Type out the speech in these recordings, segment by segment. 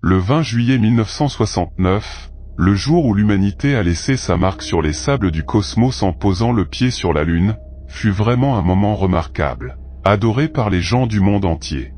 Le 20 juillet 1969, le jour où l'humanité a laissé sa marque sur les sables du cosmos en posant le pied sur la Lune, fut vraiment un moment remarquable, adoré par les gens du monde entier.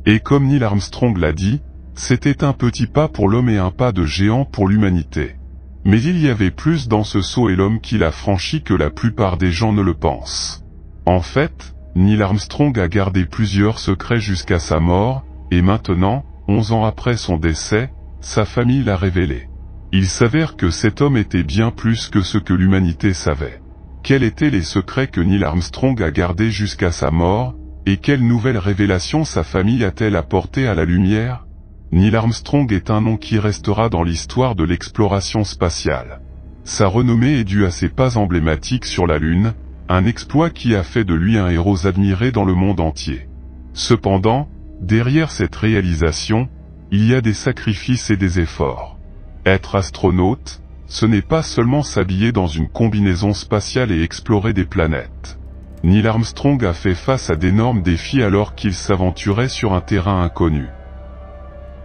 Et comme Neil Armstrong l'a dit, c'était un petit pas pour l'homme et un pas de géant pour l'humanité. Mais il y avait plus dans ce saut et l'homme qui l'a franchi que la plupart des gens ne le pensent. En fait, Neil Armstrong a gardé plusieurs secrets jusqu'à sa mort, et maintenant, 11 ans après son décès, sa famille l'a révélé. Il s'avère que cet homme était bien plus que ce que l'humanité savait. Quels étaient les secrets que Neil Armstrong a gardés jusqu'à sa mort, et quelles nouvelles révélations sa famille a-t-elle apportées à la lumière? Neil Armstrong est un nom qui restera dans l'histoire de l'exploration spatiale. Sa renommée est due à ses pas emblématiques sur la Lune, un exploit qui a fait de lui un héros admiré dans le monde entier. Cependant, derrière cette réalisation, il y a des sacrifices et des efforts. Être astronaute, ce n'est pas seulement s'habiller dans une combinaison spatiale et explorer des planètes. Neil Armstrong a fait face à d'énormes défis alors qu'il s'aventurait sur un terrain inconnu.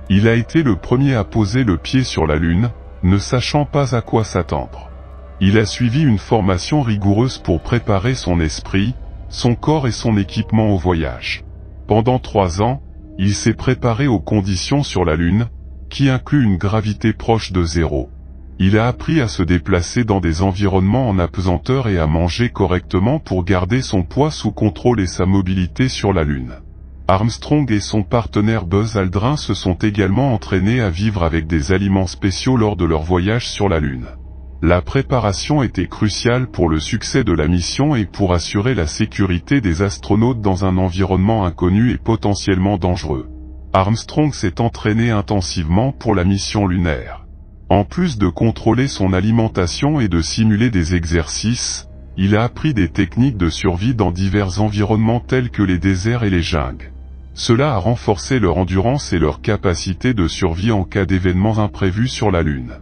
Il a été le premier à poser le pied sur la Lune, ne sachant pas à quoi s'attendre. Il a suivi une formation rigoureuse pour préparer son esprit, son corps et son équipement au voyage. Pendant 3 ans, il s'est préparé aux conditions sur la Lune, qui incluent une gravité proche de zéro. Il a appris à se déplacer dans des environnements en apesanteur et à manger correctement pour garder son poids sous contrôle et sa mobilité sur la Lune. Armstrong et son partenaire Buzz Aldrin se sont également entraînés à vivre avec des aliments spéciaux lors de leur voyage sur la Lune. La préparation était cruciale pour le succès de la mission et pour assurer la sécurité des astronautes dans un environnement inconnu et potentiellement dangereux. Armstrong s'est entraîné intensivement pour la mission lunaire. En plus de contrôler son alimentation et de simuler des exercices, il a appris des techniques de survie dans divers environnements tels que les déserts et les jungles. Cela a renforcé leur endurance et leur capacité de survie en cas d'événements imprévus sur la Lune.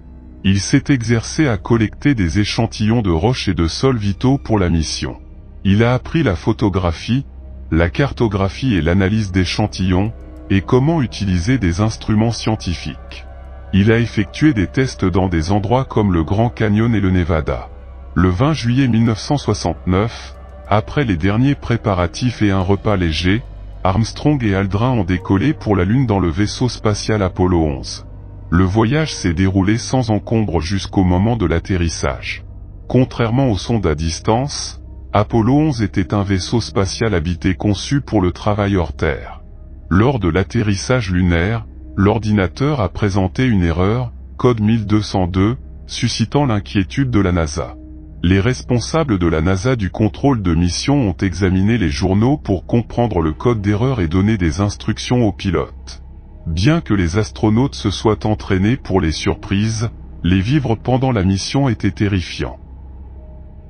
Il s'est exercé à collecter des échantillons de roches et de sols vitaux pour la mission. Il a appris la photographie, la cartographie et l'analyse d'échantillons, et comment utiliser des instruments scientifiques. Il a effectué des tests dans des endroits comme le Grand Canyon et le Nevada. Le 20 juillet 1969, après les derniers préparatifs et un repas léger, Armstrong et Aldrin ont décollé pour la Lune dans le vaisseau spatial Apollo 11. Le voyage s'est déroulé sans encombre jusqu'au moment de l'atterrissage. Contrairement aux sondes à distance, Apollo 11 était un vaisseau spatial habité conçu pour le travail hors Terre. Lors de l'atterrissage lunaire, l'ordinateur a présenté une erreur, code 1202, suscitant l'inquiétude de la NASA. Les responsables de la NASA du contrôle de mission ont examiné les journaux pour comprendre le code d'erreur et donner des instructions aux pilotes. Bien que les astronautes se soient entraînés pour les surprises, les vivre pendant la mission était terrifiant.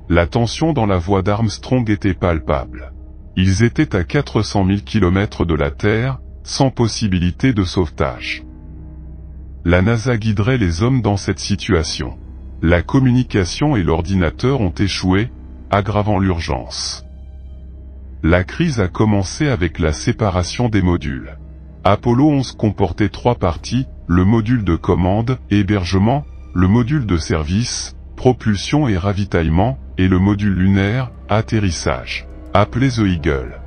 La tension dans la voix d'Armstrong était palpable. Ils étaient à 400 000 km de la Terre, sans possibilité de sauvetage. La NASA guiderait les hommes dans cette situation. La communication et l'ordinateur ont échoué, aggravant l'urgence. La crise a commencé avec la séparation des modules. Apollo 11 comportait 3 parties, le module de commande, hébergement, le module de service, propulsion et ravitaillement, et le module lunaire, atterrissage, appelé The Eagle.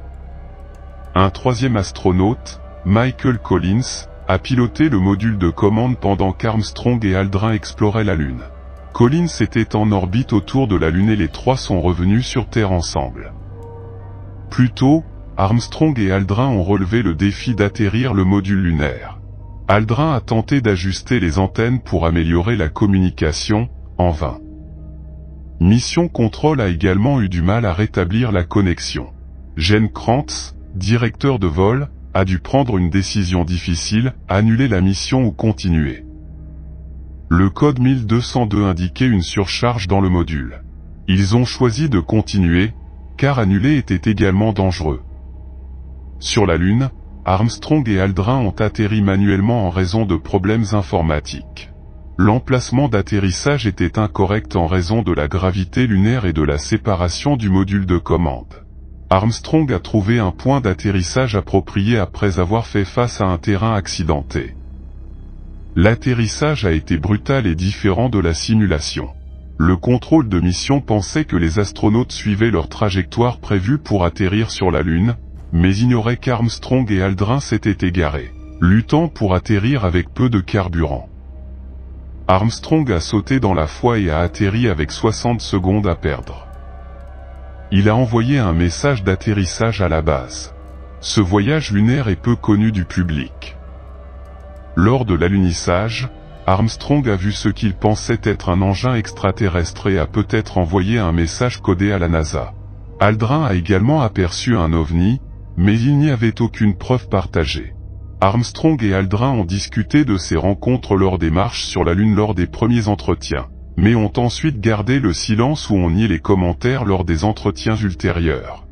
Un troisième astronaute, Michael Collins, a piloté le module de commande pendant qu'Armstrong et Aldrin exploraient la Lune. Collins était en orbite autour de la Lune et les trois sont revenus sur Terre ensemble. Plus tôt, Armstrong et Aldrin ont relevé le défi d'atterrir le module lunaire. Aldrin a tenté d'ajuster les antennes pour améliorer la communication, en vain. Mission Control a également eu du mal à rétablir la connexion. Gene Kranz, directeur de vol, a dû prendre une décision difficile, annuler la mission ou continuer. Le code 1202 indiquait une surcharge dans le module. Ils ont choisi de continuer, car annuler était également dangereux. Sur la Lune, Armstrong et Aldrin ont atterri manuellement en raison de problèmes informatiques. L'emplacement d'atterrissage était incorrect en raison de la gravité lunaire et de la séparation du module de commande. Armstrong a trouvé un point d'atterrissage approprié après avoir fait face à un terrain accidenté. L'atterrissage a été brutal et différent de la simulation. Le contrôle de mission pensait que les astronautes suivaient leur trajectoire prévue pour atterrir sur la Lune, mais ignorait qu'Armstrong et Aldrin s'étaient égarés, luttant pour atterrir avec peu de carburant. Armstrong a sauté dans la foi et a atterri avec 60 secondes à perdre. Il a envoyé un message d'atterrissage à la base. Ce voyage lunaire est peu connu du public. Lors de l'alunissage, Armstrong a vu ce qu'il pensait être un engin extraterrestre et a peut-être envoyé un message codé à la NASA. Aldrin a également aperçu un ovni, mais il n'y avait aucune preuve partagée. Armstrong et Aldrin ont discuté de ces rencontres lors des marches sur la Lune lors des premiers entretiens, mais ont ensuite gardé le silence ou ont nié les commentaires lors des entretiens ultérieurs.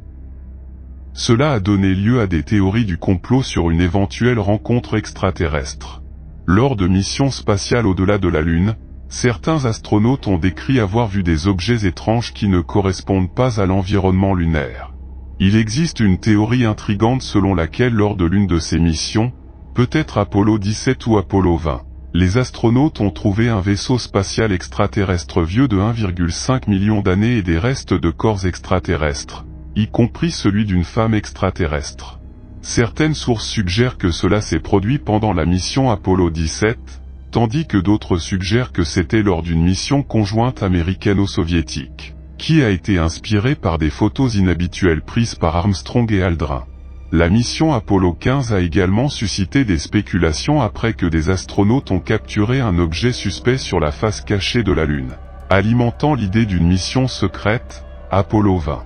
Cela a donné lieu à des théories du complot sur une éventuelle rencontre extraterrestre. Lors de missions spatiales au-delà de la Lune, certains astronautes ont décrit avoir vu des objets étranges qui ne correspondent pas à l'environnement lunaire. Il existe une théorie intrigante selon laquelle lors de l'une de ces missions, peut-être Apollo 17 ou Apollo 20, les astronautes ont trouvé un vaisseau spatial extraterrestre vieux de 1,5 million d'années et des restes de corps extraterrestres, y compris celui d'une femme extraterrestre. Certaines sources suggèrent que cela s'est produit pendant la mission Apollo 17, tandis que d'autres suggèrent que c'était lors d'une mission conjointe américano-soviétique, qui a été inspirée par des photos inhabituelles prises par Armstrong et Aldrin. La mission Apollo 15 a également suscité des spéculations après que des astronautes ont capturé un objet suspect sur la face cachée de la Lune, alimentant l'idée d'une mission secrète, Apollo 20.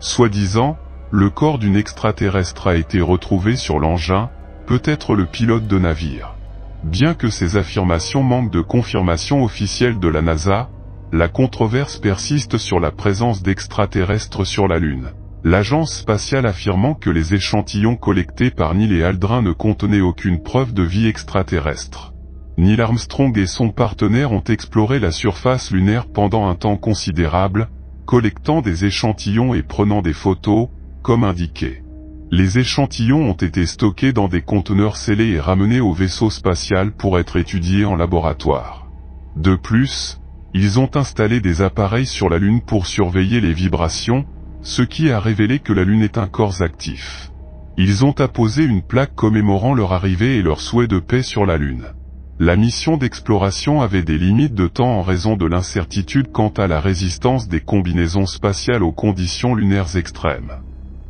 Soi-disant, le corps d'une extraterrestre a été retrouvé sur l'engin, peut-être le pilote de navire. Bien que ces affirmations manquent de confirmation officielle de la NASA, la controverse persiste sur la présence d'extraterrestres sur la Lune. L'agence spatiale affirmant que les échantillons collectés par Neil et Aldrin ne contenaient aucune preuve de vie extraterrestre. Neil Armstrong et son partenaire ont exploré la surface lunaire pendant un temps considérable, collectant des échantillons et prenant des photos, comme indiqué. Les échantillons ont été stockés dans des conteneurs scellés et ramenés au vaisseau spatial pour être étudiés en laboratoire. De plus, ils ont installé des appareils sur la Lune pour surveiller les vibrations, ce qui a révélé que la Lune est un corps actif. Ils ont apposé une plaque commémorant leur arrivée et leur souhait de paix sur la Lune. La mission d'exploration avait des limites de temps en raison de l'incertitude quant à la résistance des combinaisons spatiales aux conditions lunaires extrêmes.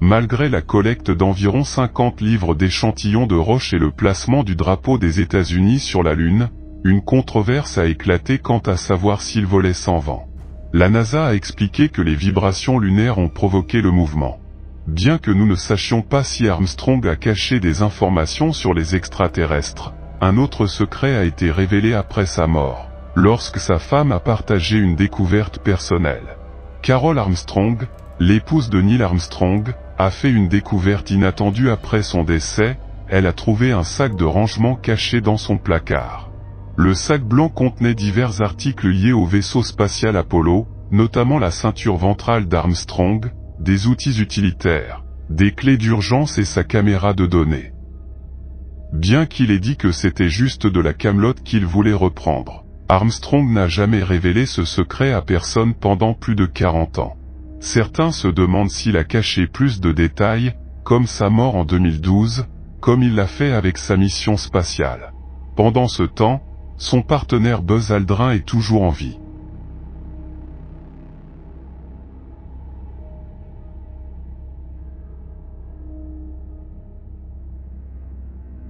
Malgré la collecte d'environ 50 livres d'échantillons de roches et le placement du drapeau des États-Unis sur la Lune, une controverse a éclaté quant à savoir s'il volait sans vent. La NASA a expliqué que les vibrations lunaires ont provoqué le mouvement. Bien que nous ne sachions pas si Armstrong a caché des informations sur les extraterrestres, un autre secret a été révélé après sa mort, lorsque sa femme a partagé une découverte personnelle. Carol Armstrong, l'épouse de Neil Armstrong, a fait une découverte inattendue après son décès. Elle a trouvé un sac de rangement caché dans son placard. Le sac blanc contenait divers articles liés au vaisseau spatial Apollo, notamment la ceinture ventrale d'Armstrong, des outils utilitaires, des clés d'urgence et sa caméra de données. Bien qu'il ait dit que c'était juste de la camelote qu'il voulait reprendre, Armstrong n'a jamais révélé ce secret à personne pendant plus de 40 ans. Certains se demandent s'il a caché plus de détails, comme sa mort en 2012, comme il l'a fait avec sa mission spatiale. Pendant ce temps, son partenaire Buzz Aldrin est toujours en vie.